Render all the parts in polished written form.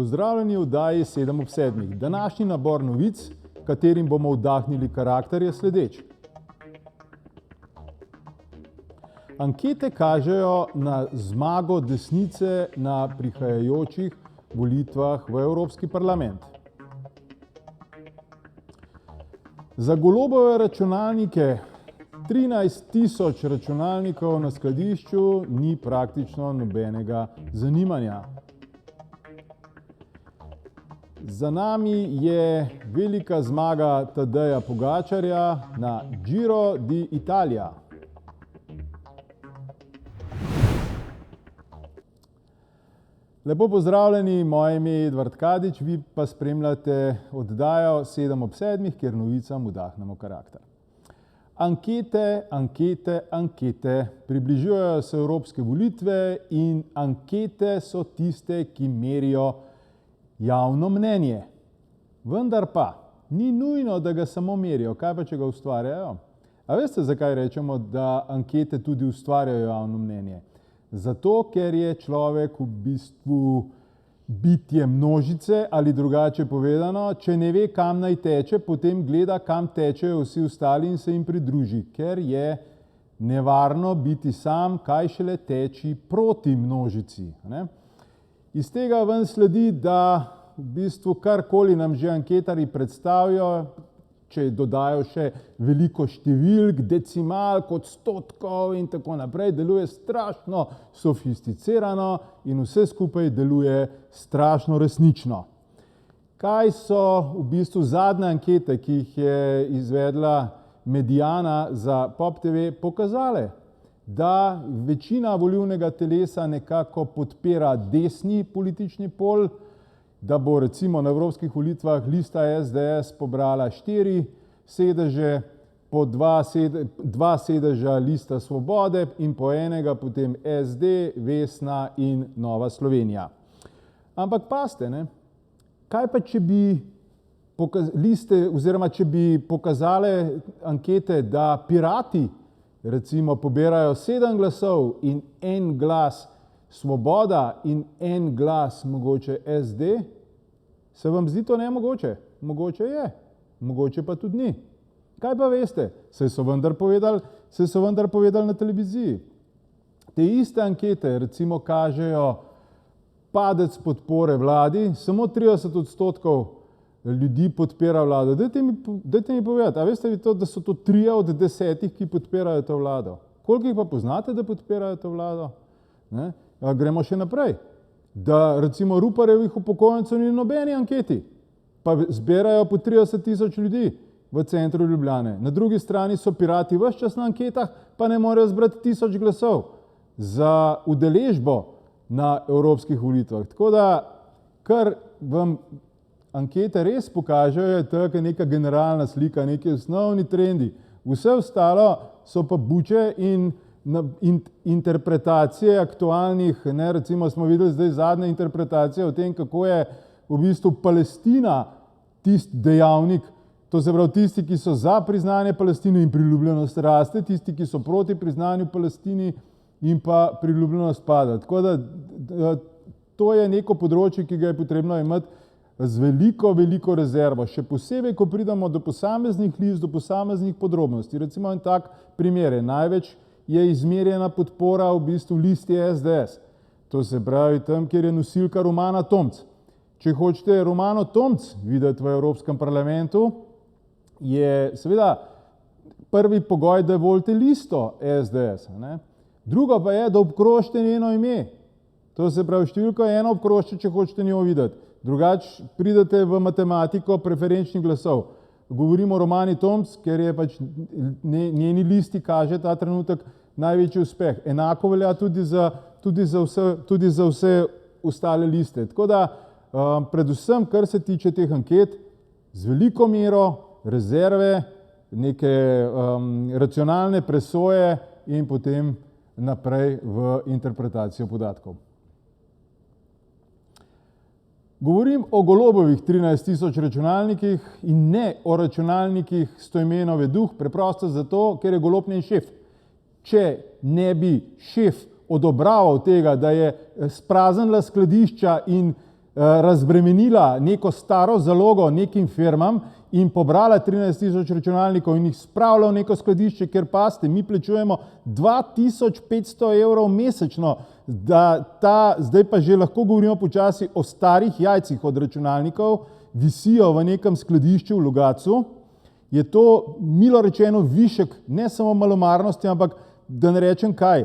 Pozdravljeni v oddaji 7 ob 7. Današnji nabor novic, katerim bomo vdahnili karakter, je sledeč. Ankete kažejo na zmago desnice na prihajajočih volitvah v Evropski parlament. Za Golobove računalnike 13.000 računalnikov na skladišču ni praktično nobenega zanimanja. Za nami je velika zmaga Tadeja Pogačarja na Giro d'Italia. Lepo pozdravljeni, moje ime je Edvard Kadič, vi pa spremljate oddajo 7 ob 7, kjer novicam vdahnemo karakter. Ankete. Približujejo se evropske volitve in ankete so tiste, ki merijo javno mnenje. Vendar pa ni nujno, da ga samo merijo. Kaj pa, če ga ustvarjajo? A veste, zakaj rečemo, da ankete tudi ustvarjajo javno mnenje? Zato, ker je človek v bistvu bitje množice, ali drugače povedano, če ne ve, kam naj teče, potem gleda, kam tečejo vsi ostali in se jim pridruži, ker je nevarno biti sam, kaj šele teči proti množici. Iz tega ven sledi, da v bistvu karkoli nam že anketarji predstavijo, če dodajo še veliko številk, decimalk, odstotkov in tako naprej, deluje strašno sofisticirano in vse skupaj deluje strašno resnično. Kaj so v bistvu zadnje ankete, ki jih je izvedla Mediana za Pop TV, pokazale? Da večina volilnega telesa nekako podpira desni politični pol, da bo recimo na evropskih volitvah lista SDS pobrala 4 sedeže, po 2 sedeža lista Svobode in po enega potem SD, Vesna in Nova Slovenija. Ampak pazite, kaj pa če bi če bi pokazale ankete, da Pirati recimo pobirajo 7 glasov in 1 glas Svoboda in 1 glas mogoče SD, se vam zdi to nemogoče? Mogoče je, mogoče pa tudi ni. Kaj pa veste? Saj so vendar povedali na televiziji. Te iste ankete recimo kažejo padec podpore vladi, samo 30% ljudi podpira vlado. Dajte mi povedati, a veste vi to, da so to 3 od 10, ki podpirajo to vlado? Koliko jih pa poznate, da podpirajo to vlado? Gremo še naprej. Da recimo Ruparjevih upokojencev ni nobeni anketi, pa zbirajo po 30.000 ljudi v centru Ljubljane. Na drugi strani so Pirati ves čas na anketah, pa ne morejo zbrati 1000 glasov za udeležbo na evropskih volitvah. Tako da, kar vam ankete res pokažejo, je tako neka generalna slika, neki osnovni trendi. Vse ostalo so pa buče in interpretacije aktualnih, recimo smo videli zdaj zadnje interpretacije o tem, kako je v bistvu Palestina tisti dejavnik, to se pravi tisti, ki so za priznanje Palestine in priljubljenost raste, tisti, ki so proti priznanju Palestini in pa priljubljenost pada. Tako da to je neko področje, ki ga je potrebno imeti z veliko rezervo. Še posebej, ko pridemo do posameznih list, do posameznih podrobnosti. Recimo en tak primer je, največ je izmerjena podpora v bistvu listi SDS. To se pravi tam, kjer je nosilka Romana Tomc. Če hočete Romano Tomc videti v Evropskem parlamentu, je seveda prvi pogoj, da volite listo SDS. Drugo pa je, da obkrožite njeno ime. To se pravi številko 1 obkrožite, če hočete njo videti. Drugače pridete v matematiko preferenčnih glasov. Govorimo o Romani Tomc, ker je pač njeni listi kaže ta trenutek največji uspeh. Enako velja tudi za vse ostale liste. Tako da, predvsem, kar se tiče teh anket, z veliko mero rezerve, neke racionalne presoje in potem naprej v interpretacijo podatkov. Govorim o Golobovih 13.000 računalnikih in ne o računalnikih Stojmenove Duh, preprosto zato, ker je Golob njen šef. Če ne bi šef odobraval tega, da je spraznila skladišča in razbremenila neko staro zalogo nekim firmam in pobrala 13.000 računalnikov in jih spravila v neko skladišče, ker paste, mi plačujemo 2500 evrov mesečno, zdaj pa že lahko govorimo počasi o starih jajcih od računalnikov, visijo v nekem skladišču v Logatcu, je to milo rečeno višek ne samo malomarnosti, ampak da ne rečem kaj.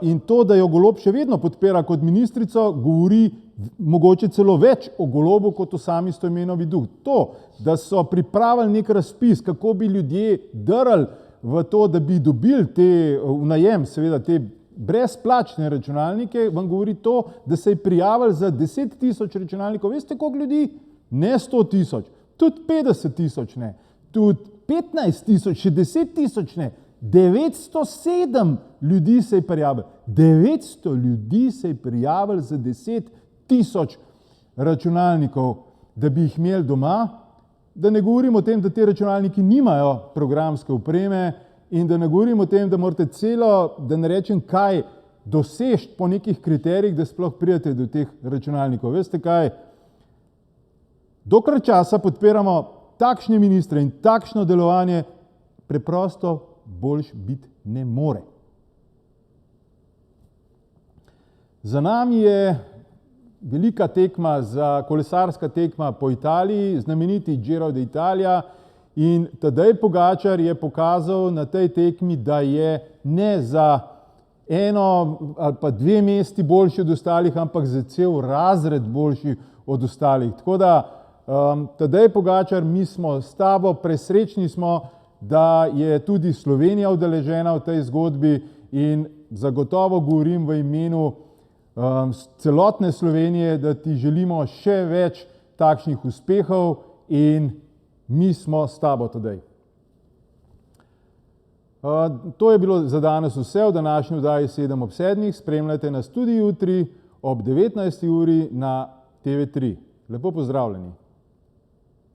In to, da jo Golob še vedno podpira kot ministrico, govori mogoče celo več o Golobu kot o sami Stojmenovi duh. To, da so pripravili nek razpis, kako bi ljudje drli v to, da bi dobili v najem, seveda te brezplačne računalnike, vam govori to, da se je prijavili za 10.000 računalnikov. Veste, koliko ljudi? Ne 100.000, tudi 50.000 ne, tudi 15.000, še 10.000 ne. 907 ljudi se je prijavilo. 900 ljudi se je prijavilo za 10.000 računalnikov, da bi jih imeli doma. Da ne govorim o tem, da te računalniki nimajo programske opreme in da ne govorim o tem, da morate da ne rečem kaj, doseči po nekih kriterijih, da sploh pridete do teh računalnikov. Veste kaj? Dokler časa podpiramo takšne ministre in takšno delovanje, preprosto boljš biti ne more. Za nami je velika tekma, kolesarska tekma po Italiji, znameniti Giro d'Italia, in Tadej Pogačar je pokazal na tej tekmi, da je ne za eno ali pa 2 mesti boljši od ostalih, ampak za cel razred boljši od ostalih. Tako da, Tadej Pogačar, mi smo s tabo, presrečni smo, da je tudi Slovenija udeležena v tej zgodbi in zagotovo govorim v imenu celotne Slovenije, da ti želimo še več takšnih uspehov in mi smo s tabo, Tadej. To je bilo za danes vse v današnji oddaji 7 ob 7. Spremljajte nas tudi jutri ob 19. uri na TV3. Lepo pozdravljeni.